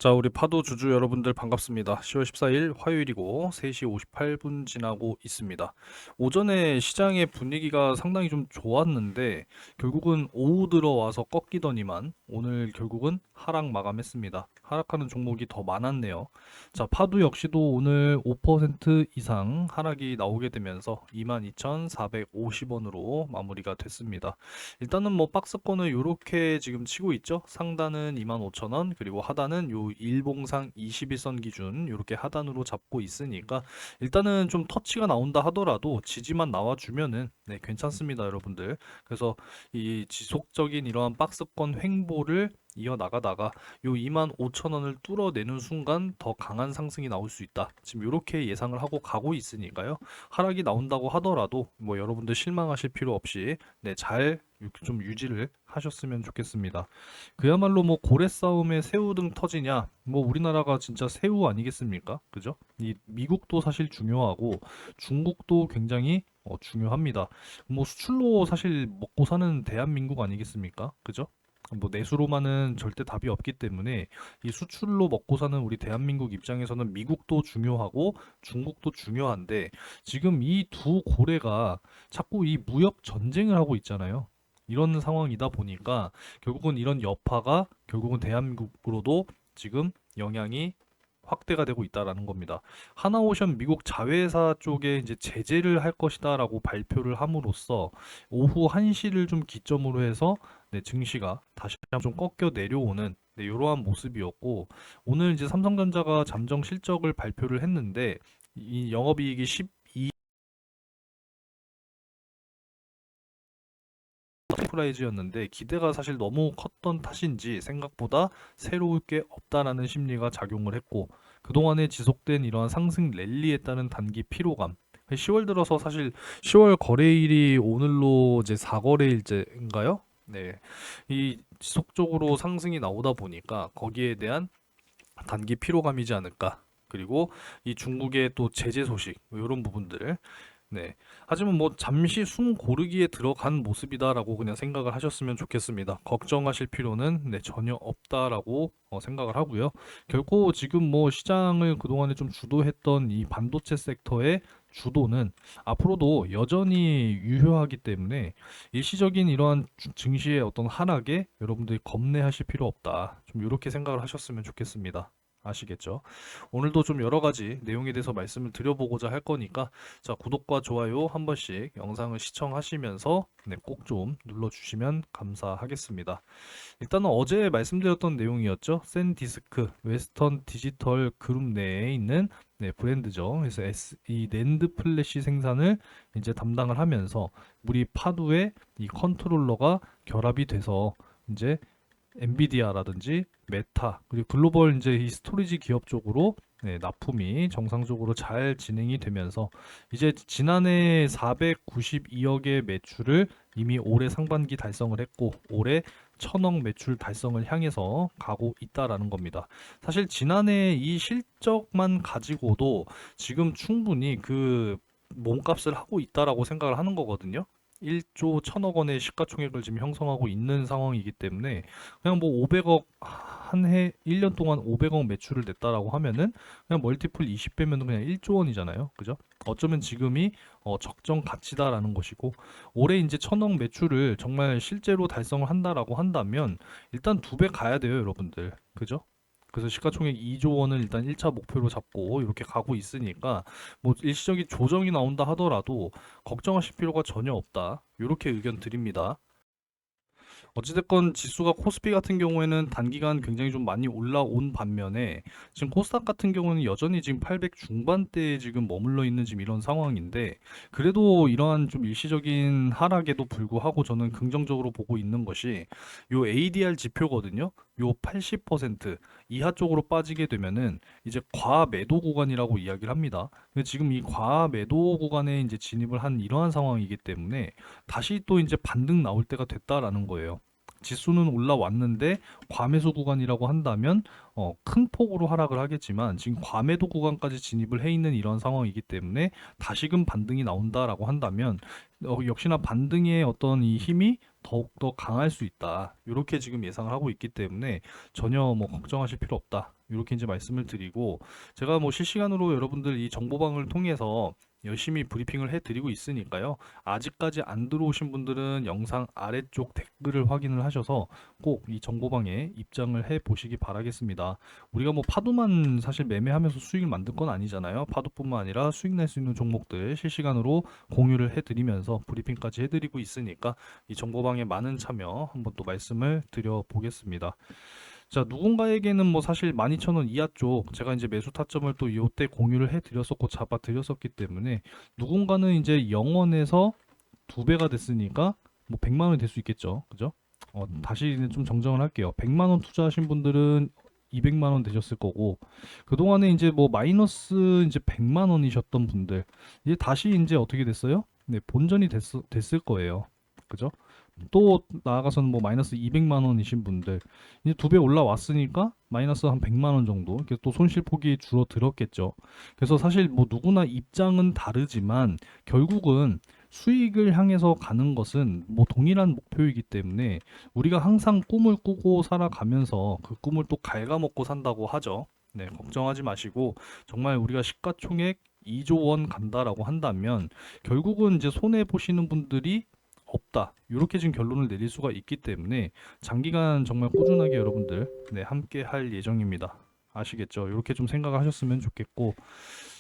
자, 우리 파도 주주 여러분들 반갑습니다. 10월 14일 화요일이고 3시 58분 지나고 있습니다. 오전에 시장의 분위기가 상당히 좀 좋았는데 결국은 오후 들어와서 꺾이더니만 오늘 결국은 하락 마감했습니다. 하락하는 종목이 더 많았네요. 자, 파도 역시도 오늘 5% 이상 하락이 나오게 되면서 22,450원으로 마무리가 됐습니다. 일단은 뭐 박스권을 이렇게 지금 치고 있죠. 상단은 25,000원, 그리고 하단은 요 일봉상 21선 기준 이렇게 하단으로 잡고 있으니까 일단은 좀 터치가 나온다 하더라도 지지만 나와주면은 네, 괜찮습니다, 여러분들. 그래서 이 지속적인 이러한 박스권 횡보를 이어나가다가 요 25,000원을 뚫어내는 순간 더 강한 상승이 나올 수 있다. 지금 이렇게 예상을 하고 가고 있으니까요. 하락이 나온다고 하더라도 뭐 여러분들 실망하실 필요 없이 네, 잘 좀 유지를 하셨으면 좋겠습니다. 그야말로 뭐 고래 싸움에 새우등 터지냐? 뭐 우리나라가 진짜 새우 아니겠습니까? 그죠? 이 미국도 사실 중요하고 중국도 굉장히 중요합니다. 뭐 수출로 사실 먹고 사는 대한민국 아니겠습니까? 그죠? 뭐 내수로만은 절대 답이 없기 때문에 이 수출로 먹고 사는 우리 대한민국 입장에서는 미국도 중요하고 중국도 중요한데 지금 이 두 고래가 자꾸 이 무역 전쟁을 하고 있잖아요. 이런 상황이다 보니까 결국은 이런 여파가 결국은 대한민국으로도 지금 영향이 확대가 되고 있다라는 겁니다. 하나오션 미국 자회사 쪽에 이제 제재를 할 것이다라고 발표를 함으로써 오후 1시를 좀 기점으로 해서 네, 증시가 다시 한번 좀 꺾여 내려오는 네, 이러한 모습이었고 오늘 이제 삼성전자가 잠정 실적을 발표를 했는데 이 영업이익이 12 프라이즈였는데 기대가 사실 너무 컸던 탓인지 생각보다 새로울 게 없다라는 심리가 작용을 했고 그동안에 지속된 이러한 상승 랠리에 따른 단기 피로감 10월 들어서 사실 10월 거래일이 오늘로 이제 4거래일째인가요? 네. 이 지속적으로 상승이 나오다 보니까 거기에 대한 단기 피로감이지 않을까. 그리고 이 중국의 또 제재 소식 이런 부분들 네. 하지만 뭐 잠시 숨 고르기에 들어간 모습이다라고 그냥 생각을 하셨으면 좋겠습니다. 걱정하실 필요는 네, 전혀 없다라고 생각을 하고요. 결코 지금 뭐 시장을 그동안에 좀 주도했던 이 반도체 섹터의 주도는 앞으로도 여전히 유효하기 때문에 일시적인 이러한 증시의 어떤 하락에 여러분들이 겁내하실 필요 없다. 좀 이렇게 생각을 하셨으면 좋겠습니다. 아시겠죠? 오늘도 좀 여러 가지 내용에 대해서 말씀을 드려보고자 할 거니까 자, 구독과 좋아요 한 번씩 영상을 시청하시면서 네, 꼭 좀 눌러주시면 감사하겠습니다. 일단은 어제 말씀드렸던 내용이었죠. 샌디스크 웨스턴 디지털 그룹 내에 있는 네, 브랜드죠. 그래서 이 낸드 플래시 생산을 이제 담당을 하면서 우리 파두의 이 컨트롤러가 결합이 돼서 이제 엔비디아라든지 메타 그리고 글로벌 이제 이 스토리지 기업 쪽으로 네, 납품이 정상적으로 잘 진행이 되면서 이제 지난해 492억의 매출을 이미 올해 상반기 달성을 했고 올해 1000억 매출 달성을 향해서 가고 있다라는 겁니다. 사실 지난해 이 실적만 가지고도 지금 충분히 그 몸값을 하고 있다라고 생각을 하는 거거든요. 1조 1000억 원의 시가총액을 지금 형성하고 있는 상황이기 때문에 그냥 뭐 500억 한 해 1년 동안 500억 매출을 냈다라고 하면은 그냥 멀티플 20배면 그냥 1조 원이잖아요. 그죠? 어쩌면 지금이 적정 가치다라는 것이고 올해 이제 1000억 매출을 정말 실제로 달성을 한다라고 한다면 일단 2배 가야 돼요, 여러분들. 그죠? 그래서 시가총액 2조 원을 일단 1차 목표로 잡고 이렇게 가고 있으니까 뭐 일시적인 조정이 나온다 하더라도 걱정하실 필요가 전혀 없다. 이렇게 의견 드립니다. 어찌됐건 지수가 코스피 같은 경우에는 단기간 굉장히 좀 많이 올라온 반면에 지금 코스닥 같은 경우는 여전히 지금 800 중반대에 지금 머물러 있는 지금 이런 상황인데 그래도 이러한 좀 일시적인 하락에도 불구하고 저는 긍정적으로 보고 있는 것이 요 ADR 지표거든요. 요 80% 이하 쪽으로 빠지게 되면은 이제 과매도 구간이라고 이야기를 합니다. 근데 지금 이 과매도 구간에 이제 진입을 한 이러한 상황이기 때문에 다시 또 이제 반등 나올 때가 됐다라는 거예요. 지수는 올라왔는데 과매수 구간이라고 한다면 큰 폭으로 하락을 하겠지만 지금 과매도 구간까지 진입을 해 있는 이런 상황이기 때문에 다시금 반등이 나온다라고 한다면 역시나 반등의 어떤 이 힘이 더욱더 강할 수 있다. 이렇게 지금 예상을 하고 있기 때문에 전혀 뭐 걱정하실 필요 없다. 이렇게 이제 말씀을 드리고, 제가 뭐 실시간으로 여러분들 이 정보방을 통해서 열심히 브리핑을 해드리고 있으니까요. 아직까지 안 들어오신 분들은 영상 아래쪽 댓글을 확인을 하셔서 꼭 이 정보방에 입장을 해 보시기 바라겠습니다. 우리가 뭐 파도만 사실 매매하면서 수익을 만들 건 아니잖아요. 파도뿐만 아니라 수익 낼 수 있는 종목들 실시간으로 공유를 해드리면서 브리핑까지 해드리고 있으니까 이 정보방에 많은 참여 한번 또 말씀을 드려보겠습니다. 자, 누군가에게는 뭐 사실 12,000원 이하 쪽 제가 이제 매수 타점을 또 요때 공유를 해드렸었고 잡아드렸었기 때문에 누군가는 이제 0원에서 2배가 됐으니까 뭐 100만 원이 될 수 있겠죠. 그죠? 다시 좀 정정을 할게요. 100만 원 투자하신 분들은 200만 원 되셨을 거고, 그동안에 이제 뭐 마이너스 이제 100만 원이셨던 분들 이제 다시 이제 어떻게 됐어요? 네, 본전이 됐을 거예요. 그죠? 또 나아가서는 뭐 마이너스 200만 원이신 분들 이제 2배 올라왔으니까 마이너스 한 100만 원 정도 이렇게 또 손실폭이 줄어들었겠죠. 그래서 사실 뭐 누구나 입장은 다르지만 결국은 수익을 향해서 가는 것은 뭐 동일한 목표이기 때문에 우리가 항상 꿈을 꾸고 살아가면서 그 꿈을 또 갉아먹고 산다고 하죠. 네, 걱정하지 마시고 정말 우리가 시가총액 2조 원 간다라고 한다면 결국은 이제 손해 보시는 분들이 없다. 이렇게 지금 결론을 내릴 수가 있기 때문에 장기간 정말 꾸준하게 여러분들 네, 함께 할 예정입니다. 아시겠죠? 이렇게 좀 생각을 하셨으면 좋겠고,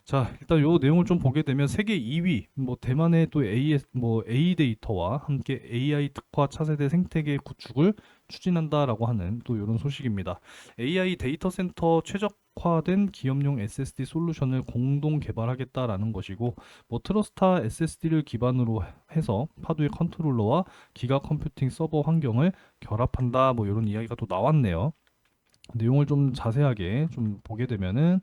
자, 일단 요 내용을 좀 보게 되면 세계 2위, 뭐 대만의 또 A 데이터와 함께 AI 특화 차세대 생태계 구축을 추진한다라고 하는 또 이런 소식입니다. AI 데이터 센터 최적화된 기업용 SSD 솔루션을 공동 개발하겠다라는 것이고, 뭐 트러스타 SSD를 기반으로 해서 파도의 컨트롤러와 기가 컴퓨팅 서버 환경을 결합한다. 뭐 이런 이야기가 또 나왔네요. 내용을 좀 자세하게 좀 보게 되면은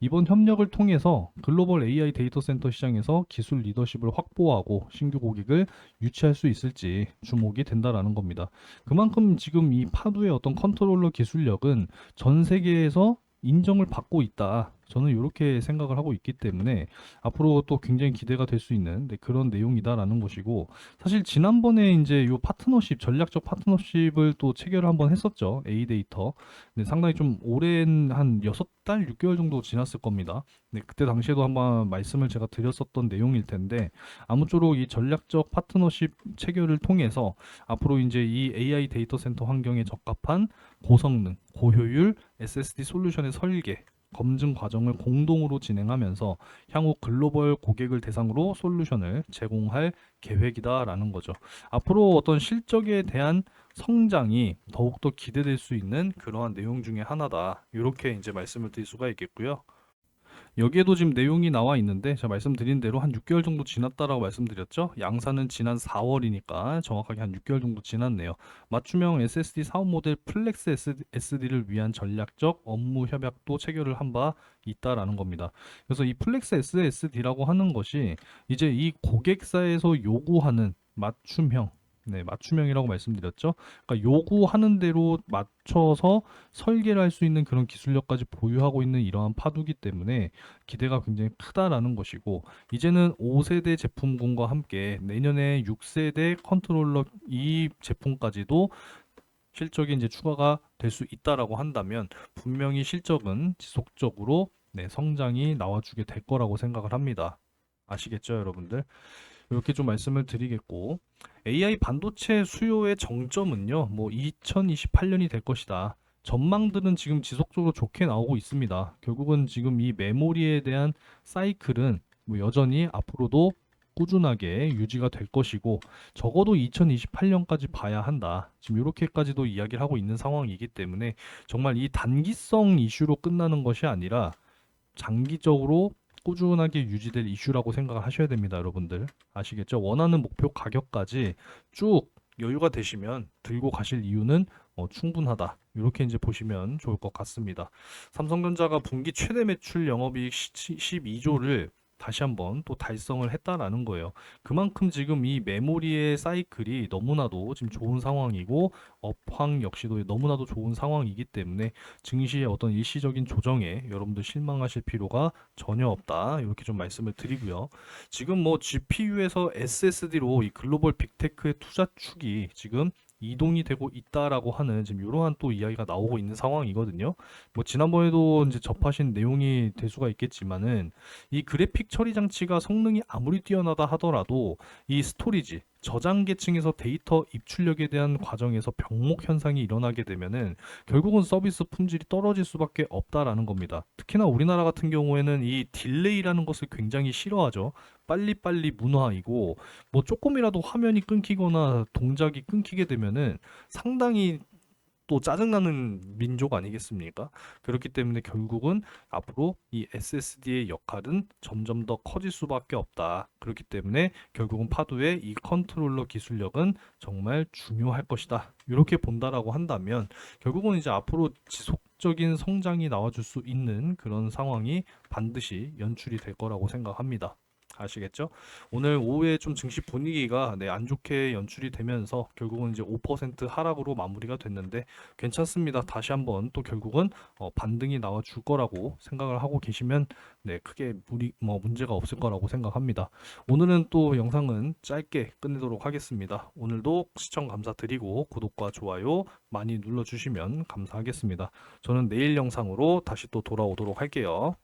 이번 협력을 통해서 글로벌 AI 데이터 센터 시장에서 기술 리더십을 확보하고 신규 고객을 유치할 수 있을지 주목이 된다라는 겁니다. 그만큼 지금 이 파두의 어떤 컨트롤러 기술력은 전 세계에서 인정을 받고 있다. 저는 이렇게 생각을 하고 있기 때문에 앞으로 또 굉장히 기대가 될 수 있는 그런 내용이다라는 것이고, 사실 지난번에 이제 요 파트너십 전략적 파트너십을 또 체결을 한번 했었죠. A 데이터. 네, 상당히 좀 오랜 한 6달, 6개월 정도 지났을 겁니다. 네, 그때 당시에도 한번 말씀을 제가 드렸었던 내용일 텐데 아무쪼록 이 전략적 파트너십 체결을 통해서 앞으로 이제 이 AI 데이터 센터 환경에 적합한 고성능, 고효율 SSD 솔루션의 설계, 검증 과정을 공동으로 진행하면서 향후 글로벌 고객을 대상으로 솔루션을 제공할 계획이다라는 거죠. 앞으로 어떤 실적에 대한 성장이 더욱더 기대될 수 있는 그러한 내용 중에 하나다. 이렇게 이제 말씀을 드릴 수가 있겠고요. 여기에도 지금 내용이 나와 있는데 제가 말씀드린 대로 한 6개월 정도 지났다라고 말씀드렸죠. 양산은 지난 4월이니까 정확하게 한 6개월 정도 지났네요. 맞춤형 SSD 사업 모델 플렉스 SSD를 위한 전략적 업무 협약도 체결을 한 바 있다라는 겁니다. 그래서 이 플렉스 SSD라고 하는 것이 이제 이 고객사에서 요구하는 맞춤형, 네, 맞춤형이라고 말씀드렸죠. 그러니까 요구하는 대로 맞춰서 설계를 할 수 있는 그런 기술력까지 보유하고 있는 이러한 파두기 때문에 기대가 굉장히 크다라는 것이고, 이제는 5세대 제품군과 함께 내년에 6세대 컨트롤러 이 제품까지도 실적이 이제 추가가 될 수 있다라고 한다면 분명히 실적은 지속적으로 네, 성장이 나와주게 될 거라고 생각을 합니다. 아시겠죠, 여러분들? 이렇게 좀 말씀을 드리겠고, AI 반도체 수요의 정점은요, 뭐 2028년이 될 것이다. 전망들은 지금 지속적으로 좋게 나오고 있습니다. 결국은 지금 이 메모리에 대한 사이클은 뭐 여전히 앞으로도 꾸준하게 유지가 될 것이고, 적어도 2028년까지 봐야 한다. 지금 이렇게까지도 이야기를 하고 있는 상황이기 때문에 정말 이 단기성 이슈로 끝나는 것이 아니라 장기적으로 꾸준하게 유지될 이슈라고 생각을 하셔야 됩니다, 여러분들. 아시겠죠? 원하는 목표 가격까지 쭉 여유가 되시면 들고 가실 이유는 충분하다. 이렇게 이제 보시면 좋을 것 같습니다. 삼성전자가 분기 최대 매출 영업이익 12조를 다시 한번 또 달성을 했다라는 거예요. 그만큼 지금 이 메모리의 사이클이 너무나도 지금 좋은 상황이고 업황 역시도 너무나도 좋은 상황이기 때문에 증시의 어떤 일시적인 조정에 여러분들 실망하실 필요가 전혀 없다. 이렇게 좀 말씀을 드리고요. 지금 뭐 GPU에서 SSD로 이 글로벌 빅테크의 투자 축이 지금 이동이 되고 있다라고 하는 지금 이러한 또 이야기가 나오고 있는 상황이거든요. 뭐 지난번에도 이제 접하신 내용이 될 수가 있겠지만은 이 그래픽 처리 장치가 성능이 아무리 뛰어나다 하더라도 이 스토리지 저장 계층에서 데이터 입출력에 대한 과정에서 병목 현상이 일어나게 되면은 결국은 서비스 품질이 떨어질 수밖에 없다라는 겁니다. 특히나 우리나라 같은 경우에는 이 딜레이라는 것을 굉장히 싫어하죠. 빨리빨리 문화이고 뭐 조금이라도 화면이 끊기거나 동작이 끊기게 되면은 상당히 또 짜증나는 민족 아니겠습니까? 그렇기 때문에 결국은 앞으로 이 SSD의 역할은 점점 더 커질 수밖에 없다. 그렇기 때문에 결국은 파도의 이 컨트롤러 기술력은 정말 중요할 것이다. 이렇게 본다라고 한다면 결국은 이제 앞으로 지속적인 성장이 나와줄 수 있는 그런 상황이 반드시 연출이 될 거라고 생각합니다. 아시겠죠? 오늘 오후에 좀 증시 분위기가 안 좋게 연출이 되면서 결국은 이제 5% 하락으로 마무리가 됐는데 괜찮습니다. 다시 한번 또 결국은 반등이 나와 줄 거라고 생각을 하고 계시면 크게 문제가 없을 거라고 생각합니다. 오늘은 또 영상은 짧게 끝내도록 하겠습니다. 오늘도 시청 감사드리고 구독과 좋아요 많이 눌러주시면 감사하겠습니다. 저는 내일 영상으로 다시 또 돌아오도록 할게요.